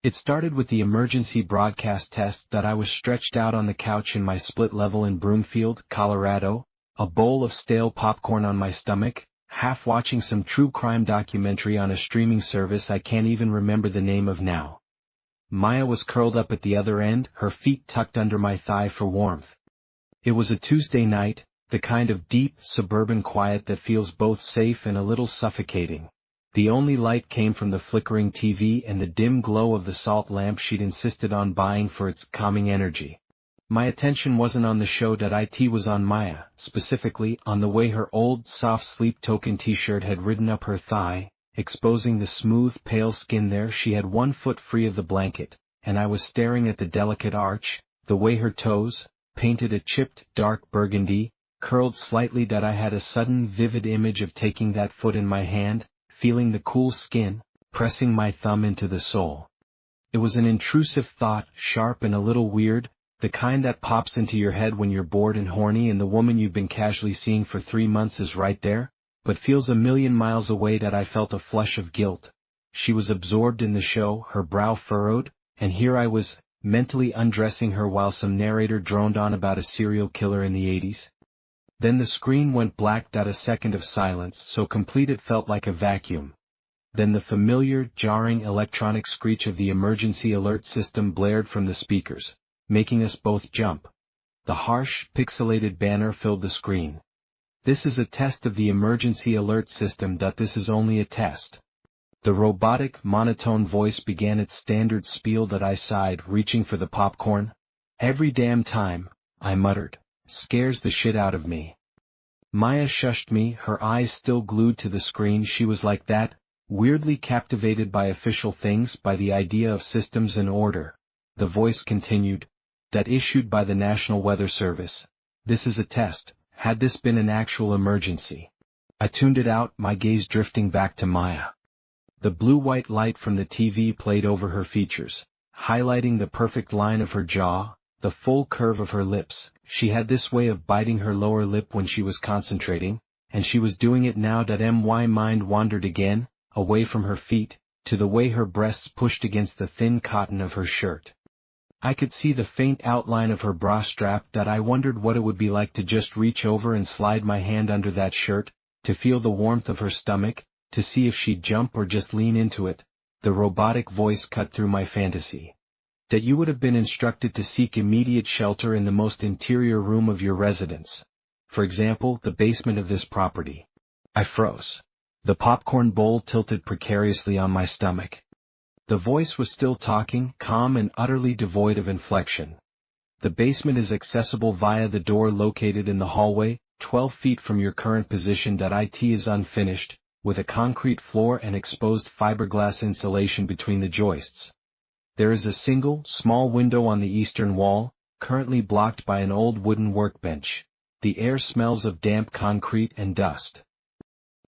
It started with the emergency broadcast test that I was stretched out on the couch in my split level in Broomfield, Colorado, a bowl of stale popcorn on my stomach, half watching some true crime documentary on a streaming service I can't even remember the name of now. Maya was curled up at the other end, her feet tucked under my thigh for warmth. It was a Tuesday night, the kind of deep, suburban quiet that feels both safe and a little suffocating. The only light came from the flickering TV and the dim glow of the salt lamp she'd insisted on buying for its calming energy. My attention wasn't on the show that it was on Maya, specifically on the way her old, soft sleep token t-shirt had ridden up her thigh, exposing the smooth, pale skin there. She had one foot free of the blanket, and I was staring at the delicate arch, the way her toes, painted a chipped, dark burgundy, curled slightly, that I had a sudden vivid image of taking that foot in my hand, feeling the cool skin, pressing my thumb into the sole. It was an intrusive thought, sharp and a little weird, the kind that pops into your head when you're bored and horny and the woman you've been casually seeing for 3 months is right there, but feels a million miles away. That I felt a flush of guilt. She was absorbed in the show, her brow furrowed, and here I was, mentally undressing her while some narrator droned on about a serial killer in the 80s. Then the screen went black. A second of silence, so complete it felt like a vacuum. Then the familiar, jarring electronic screech of the emergency alert system blared from the speakers, making us both jump. The harsh, pixelated banner filled the screen. "This is a test of the emergency alert system. This is only a test." The robotic, monotone voice began its standard spiel. I sighed, reaching for the popcorn. "Every damn time," I muttered. "Scares the shit out of me." Maya shushed me, her eyes still glued to the screen. She was like that, weirdly captivated by official things, by the idea of systems and order. The voice continued, "That issued by the National Weather Service. This is a test. Had this been an actual emergency?" I tuned it out, my gaze drifting back to Maya. The blue-white light from the TV played over her features, highlighting the perfect line of her jaw, the full curve of her lips. She had this way of biting her lower lip when she was concentrating, and she was doing it now. My mind wandered again, away from her feet, to the way her breasts pushed against the thin cotton of her shirt. I could see the faint outline of her bra strap. I wondered what it would be like to just reach over and slide my hand under that shirt, to feel the warmth of her stomach, to see if she'd jump or just lean into it. The robotic voice cut through my fantasy. "That you would have been instructed to seek immediate shelter in the most interior room of your residence. For example, the basement of this property." I froze. The popcorn bowl tilted precariously on my stomach. The voice was still talking, calm and utterly devoid of inflection. "The basement is accessible via the door located in the hallway, 12 feet from your current position. It is unfinished, with a concrete floor and exposed fiberglass insulation between the joists. There is a single, small window on the eastern wall, currently blocked by an old wooden workbench. The air smells of damp concrete and dust."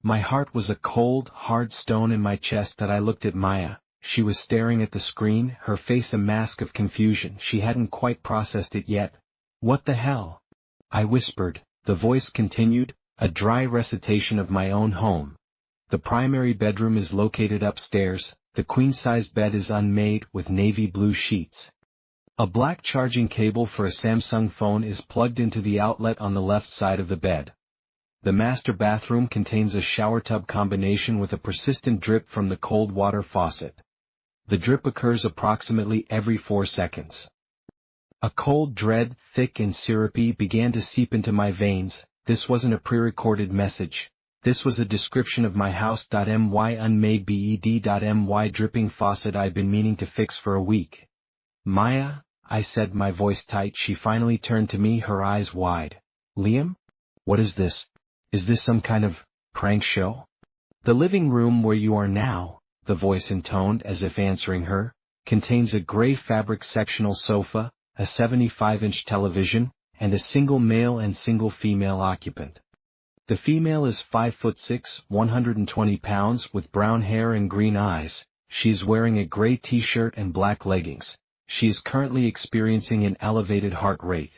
My heart was a cold, hard stone in my chest. I looked at Maya. She was staring at the screen, her face a mask of confusion. She hadn't quite processed it yet. "What the hell?" I whispered. The voice continued, a dry recitation of my own home. "The primary bedroom is located upstairs. The queen-size bed is unmade, with navy blue sheets. A black charging cable for a Samsung phone is plugged into the outlet on the left side of the bed. The master bathroom contains a shower tub combination with a persistent drip from the cold water faucet. The drip occurs approximately every 4 seconds." A cold dread, thick and syrupy, began to seep into my veins. This wasn't a pre-recorded message. This was a description of my house. My unmade bed. My dripping faucet I'd been meaning to fix for a week. "Maya," I said, my voice tight. She finally turned to me, her eyes wide. "Liam? What is this? Is this some kind of prank show?" "The living room where you are now," the voice intoned as if answering her, "contains a gray fabric sectional sofa, a 75-inch television, and a single male and single female occupant. The female is 5'6", 120 pounds, with brown hair and green eyes. She is wearing a gray t-shirt and black leggings. She is currently experiencing an elevated heart rate."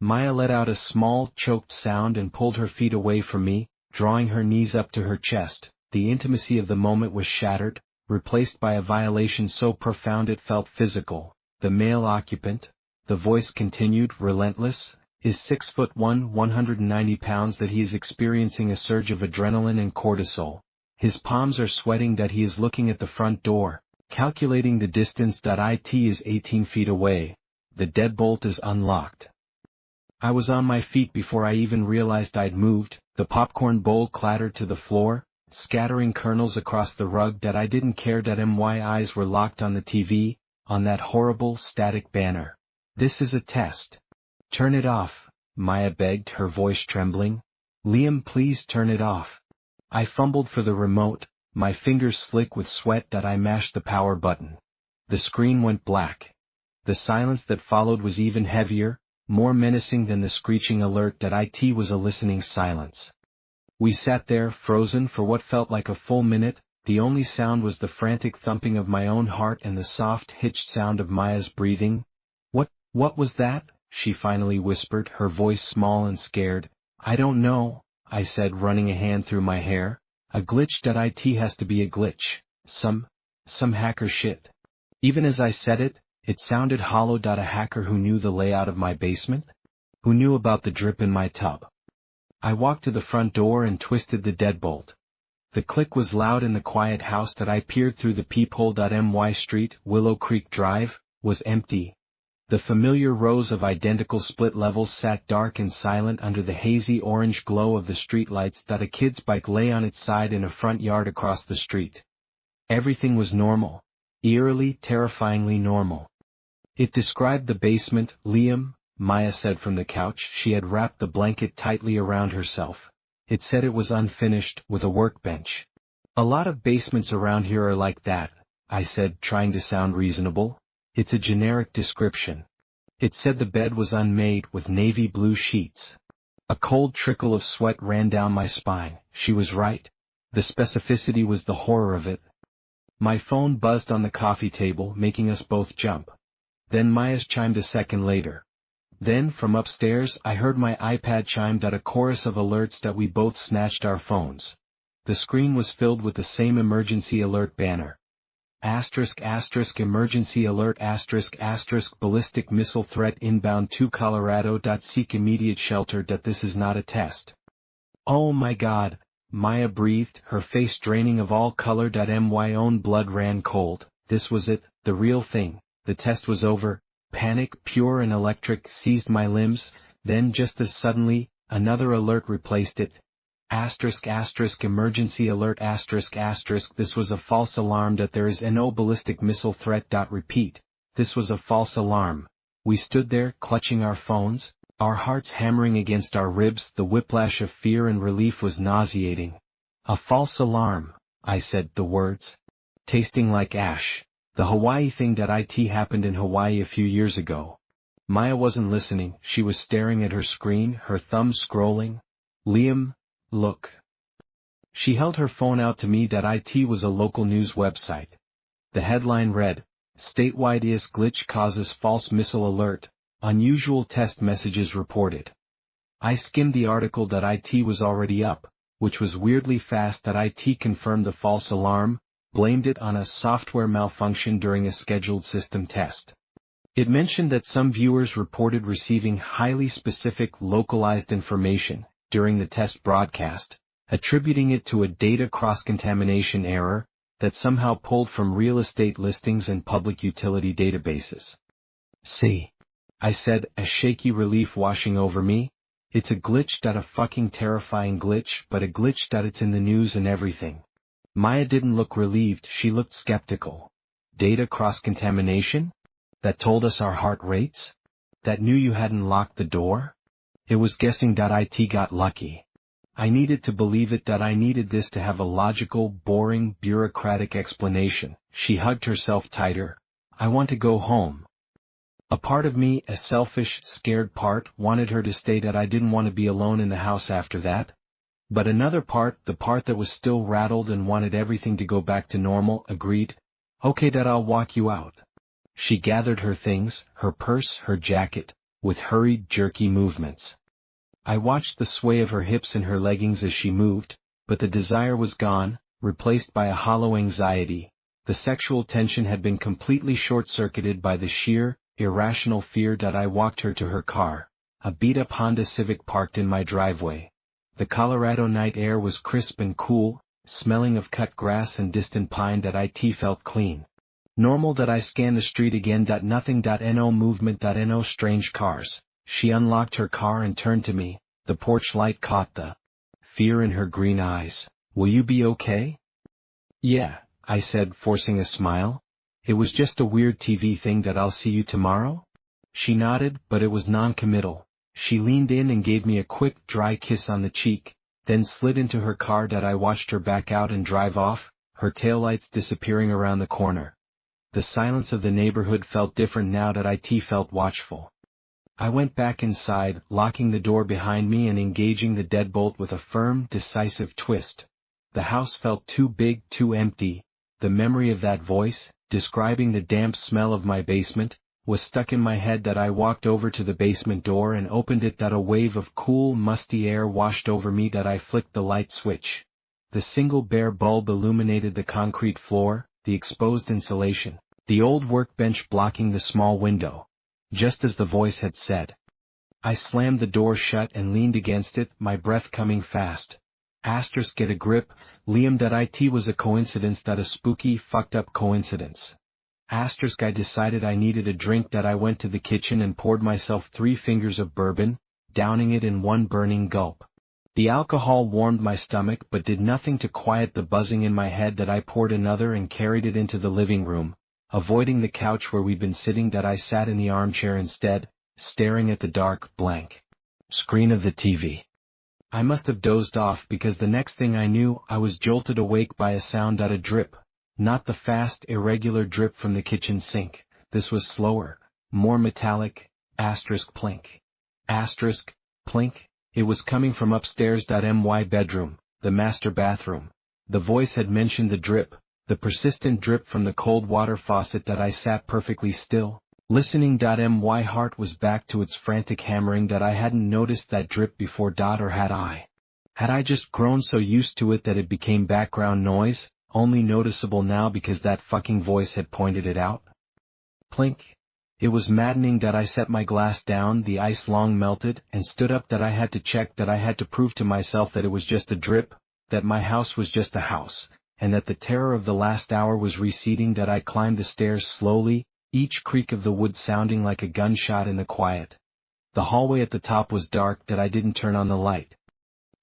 Maya let out a small, choked sound and pulled her feet away from me, drawing her knees up to her chest. The intimacy of the moment was shattered. replaced by a violation so profound it felt physical. The male occupant, the voice continued, relentless, is 6'1", 190 pounds, that he is experiencing a surge of adrenaline and cortisol. His palms are sweating, that he is looking at the front door, calculating the distance, that it is 18 feet away. The deadbolt is unlocked. I was on my feet before I even realized I'd moved. The popcorn bowl clattered to the floor, scattering kernels across the rug, that I didn't care that my eyes were locked on the TV, on that horrible static banner. This is a test. Turn it off, Maya begged, her voice trembling. Liam, please turn it off. I fumbled for the remote, my fingers slick with sweat, that I mashed the power button. The screen went black. The silence that followed was even heavier, more menacing than the screeching alert, that it was a listening silence. We sat there, frozen, for what felt like a full minute. The only sound was the frantic thumping of my own heart and the soft, hitched sound of Maya's breathing. What was that? She finally whispered, her voice small and scared. I don't know, I said, running a hand through my hair. A glitch. It has to be a glitch. Some hacker shit. Even as I said it, it sounded hollow. A hacker who knew the layout of my basement? Who knew about the drip in my tub? I walked to the front door and twisted the deadbolt. The click was loud in the quiet house. That I peered through the peephole. My street, Willow Creek Drive, was empty. The familiar rows of identical split levels sat dark and silent under the hazy orange glow of the streetlights. A kid's bike lay on its side in a front yard across the street. Everything was normal. Eerily, terrifyingly normal. It described the basement. Liam, Maya said from the couch. She had wrapped the blanket tightly around herself. It said it was unfinished, with a workbench. A lot of basements around here are like that, I said, trying to sound reasonable. It's a generic description. It said the bed was unmade, with navy blue sheets. A cold trickle of sweat ran down my spine. She was right. The specificity was the horror of it. My phone buzzed on the coffee table, making us both jump. Then Maya's chimed a second later. Then, from upstairs, I heard my iPad chime. A chorus of alerts. That we both snatched our phones. The screen was filled with the same emergency alert banner. *** emergency alert *** ballistic missile threat inbound to Colorado. Seek immediate shelter. This is not a test. Oh my God, Maya breathed, her face draining of all color. My own blood ran cold. This was it, the real thing. The test was over. Panic, pure and electric, seized my limbs. Then, just as suddenly, another alert replaced it. ** emergency alert ** This was a false alarm. There is no ballistic missile threat. Repeat. This was a false alarm. We stood there, clutching our phones, our hearts hammering against our ribs. The whiplash of fear and relief was nauseating. A false alarm, I said, the words tasting like ash. The Hawaii thing. It happened in Hawaii a few years ago. Maya wasn't listening. She was staring at her screen, her thumb scrolling. Liam, look. She held her phone out to me. It was a local news website. The headline read, Statewide IS glitch causes false missile alert, unusual test messages reported. I skimmed the article. It was already up, which was weirdly fast. It confirmed the false alarm, blamed it on a software malfunction during a scheduled system test. It mentioned that some viewers reported receiving highly specific localized information during the test broadcast, attributing it to a data cross-contamination error that somehow pulled from real estate listings and public utility databases. See, I said, a shaky relief washing over me. It's a glitch. A fucking terrifying glitch, but a glitch. It's in the news and everything. Maya didn't look relieved, she looked skeptical. Data cross-contamination? That told us our heart rates? That knew you hadn't locked the door? It was guessing. It got lucky. I needed to believe it. I needed this to have a logical, boring, bureaucratic explanation. She hugged herself tighter. I want to go home. A part of me, a selfish, scared part, wanted her to stay. I didn't want to be alone in the house after that. But another part, the part that was still rattled and wanted everything to go back to normal, agreed. Okay, I'll walk you out. She gathered her things, her purse, her jacket, with hurried, jerky movements. I watched the sway of her hips and her leggings as she moved, but the desire was gone, replaced by a hollow anxiety. The sexual tension had been completely short-circuited by the sheer, irrational fear that I walked her to her car, a beat-up Honda Civic parked in my driveway. The Colorado night air was crisp and cool, smelling of cut grass and distant pine that it felt clean. Normal that I scanned the street again. Nothing. No movement. No strange cars. She unlocked her car and turned to me. The porch light caught the fear in her green eyes. Will you be okay? Yeah, I said, forcing a smile. It was just a weird TV thing. I'll see you tomorrow? She nodded, but it was non-committal. She leaned in and gave me a quick, dry kiss on the cheek, then slid into her car. I watched her back out and drive off, her taillights disappearing around the corner. The silence of the neighborhood felt different now. It felt watchful. I went back inside, locking the door behind me and engaging the deadbolt with a firm, decisive twist. The house felt too big, too empty. The memory of that voice, describing the damp smell of my basement, was stuck in my head. I walked over to the basement door and opened it. A wave of cool, musty air washed over me. I flicked the light switch. The single bare bulb illuminated the concrete floor, the exposed insulation, the old workbench blocking the small window. Just as the voice had said. I slammed the door shut and leaned against it, my breath coming fast. Get a grip, Liam. It was a coincidence. A spooky, fucked up coincidence. I decided I needed a drink. I went to the kitchen and poured myself 3 fingers of bourbon, downing it in one burning gulp. The alcohol warmed my stomach but did nothing to quiet the buzzing in my head. I poured another and carried it into the living room, avoiding the couch where we'd been sitting. I sat in the armchair instead, staring at the dark, blank screen of the TV. I must have dozed off because the next thing I knew I was jolted awake by a sound. A drip. Not the fast, irregular drip from the kitchen sink. This was slower, more metallic, plink. Plink. It was coming from upstairs. My bedroom, the master bathroom. The voice had mentioned the drip, the persistent drip from the cold water faucet. I sat perfectly still, listening. My heart was back to its frantic hammering. I hadn't noticed that drip before. Or had I? Had I just grown so used to it that it became background noise, only noticeable now because that fucking voice had pointed it out? Plink. It was maddening. I set my glass down, the ice long melted, and stood up. I had to check. I had to prove to myself that it was just a drip, that my house was just a house, and that the terror of the last hour was receding. I climbed the stairs slowly, each creak of the wood sounding like a gunshot in the quiet. The hallway at the top was dark. I didn't turn on the light.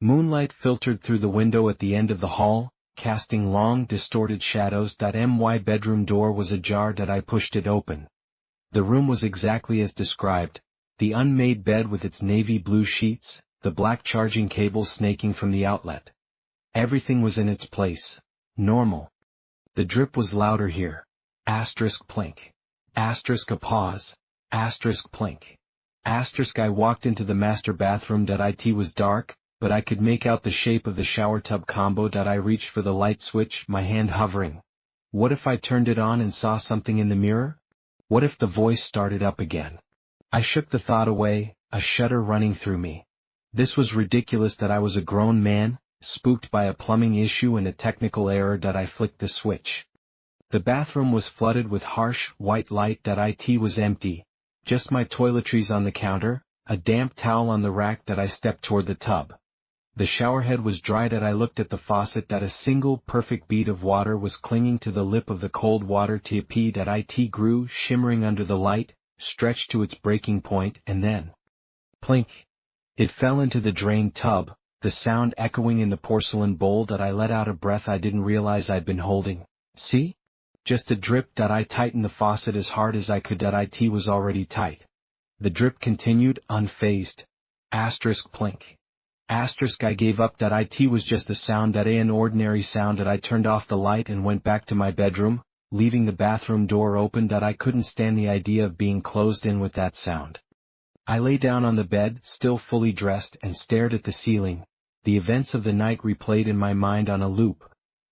Moonlight filtered through the window at the end of the hall, casting long, distorted shadows. My bedroom door was ajar. I pushed it open. The room was exactly as described. The unmade bed with its navy blue sheets, the black charging cable snaking from the outlet. Everything was in its place. Normal. The drip was louder here. Plink. A pause. Plink. I walked into the master bathroom. It was dark, but I could make out the shape of the shower tub combo. I reached for the light switch, my hand hovering. What if I turned it on and saw something in the mirror? What if the voice started up again? I shook the thought away, a shudder running through me. This was ridiculous. I was a grown man, spooked by a plumbing issue and a technical error. I flicked the switch. The bathroom was flooded with harsh, white light. It was empty. Just my toiletries on the counter, a damp towel on the rack. I stepped toward the tub. The showerhead was dry. I looked at the faucet. A single perfect bead of water was clinging to the lip of the cold water tap. It grew, shimmering under the light, stretched to its breaking point, and then, plink. It fell into the drained tub, the sound echoing in the porcelain bowl. I let out a breath I didn't realize I'd been holding. See? Just a drip. I tightened the faucet as hard as I could. It was already tight. The drip continued, unfazed. Plink. I gave up. It was just a sound. An ordinary sound. I turned off the light and went back to my bedroom, leaving the bathroom door open. I couldn't stand the idea of being closed in with that sound. I lay down on the bed, still fully dressed, and stared at the ceiling. The events of the night replayed in my mind on a loop.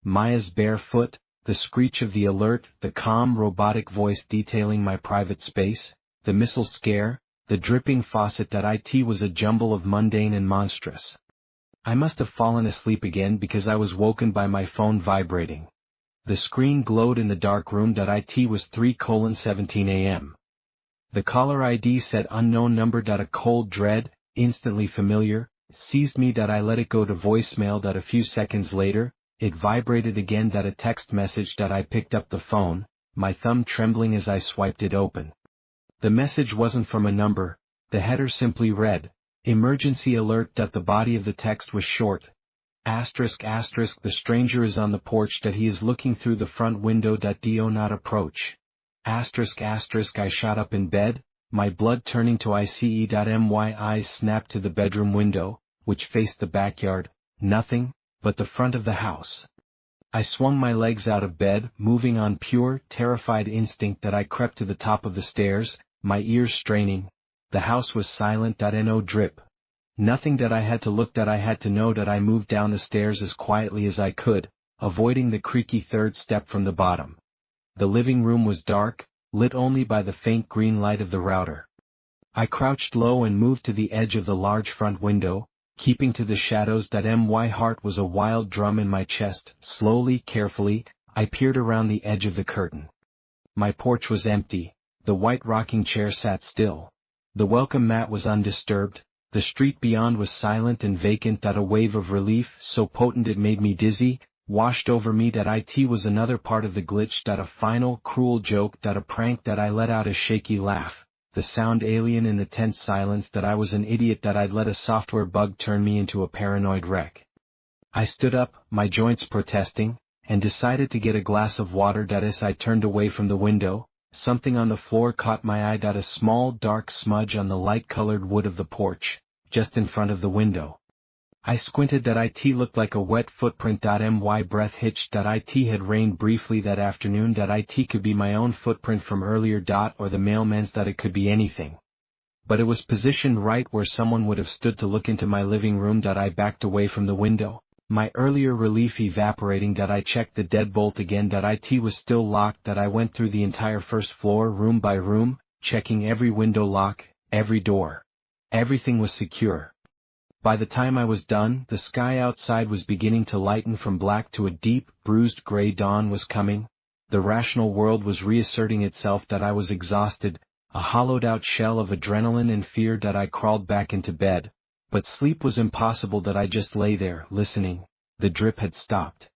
Maya's bare foot, the screech of the alert, the calm robotic voice detailing my private space, the missile scare, the dripping faucet. It was a jumble of mundane and monstrous. I must have fallen asleep again because I was woken by my phone vibrating. The screen glowed in the dark room. It was 3:17 a.m. The caller ID said unknown number. A cold dread, instantly familiar, seized me. I let it go to voicemail. A few seconds later, it vibrated again. A text message. I picked up the phone, my thumb trembling as I swiped it open. The message wasn't from a number. The header simply read, "Emergency alert." The body of the text was short. The stranger is on the porch. He is looking through the front window. Do not approach. I shot up in bed, my blood turning to ice. My eyes snapped to the bedroom window, which faced the backyard. Nothing but the front of the house. I swung my legs out of bed, moving on pure, terrified instinct. I crept to the top of the stairs, my ears straining. The house was silent. No drip. Nothing. I had to look. I had to know. I moved down the stairs as quietly as I could, avoiding the creaky third step from the bottom. The living room was dark, lit only by the faint green light of the router. I crouched low and moved to the edge of the large front window, keeping to the shadows. My heart was a wild drum in my chest. Slowly, carefully, I peered around the edge of the curtain. My porch was empty. The white rocking chair sat still. The welcome mat was undisturbed. The street beyond was silent and vacant. A wave of relief, so potent it made me dizzy, washed over me. It was another part of the glitch. A final, cruel joke. A prank. I let out a shaky laugh, the sound alien in the tense silence. I was an idiot. I'd let a software bug turn me into a paranoid wreck. I stood up, my joints protesting, and decided to get a glass of water. As I turned away from the window, something on the floor caught my eye. A small dark smudge on the light-colored wood of the porch, just in front of the window. I squinted. It looked like a wet footprint. My breath hitched. It had rained briefly that afternoon. It could be my own footprint from earlier. Or the mailman's. It could be anything. But it was positioned right where someone would have stood to look into my living room. I backed away from the window, my earlier relief evaporating. I checked the deadbolt again. It was still locked. I went through the entire first floor, room by room, checking every window lock, every door. Everything was secure. By the time I was done, the sky outside was beginning to lighten from black to a deep, bruised gray. Dawn was coming. The rational world was reasserting itself. I was exhausted, a hollowed-out shell of adrenaline and fear. I crawled back into bed. But sleep was impossible. I just lay there, listening. The drip had stopped.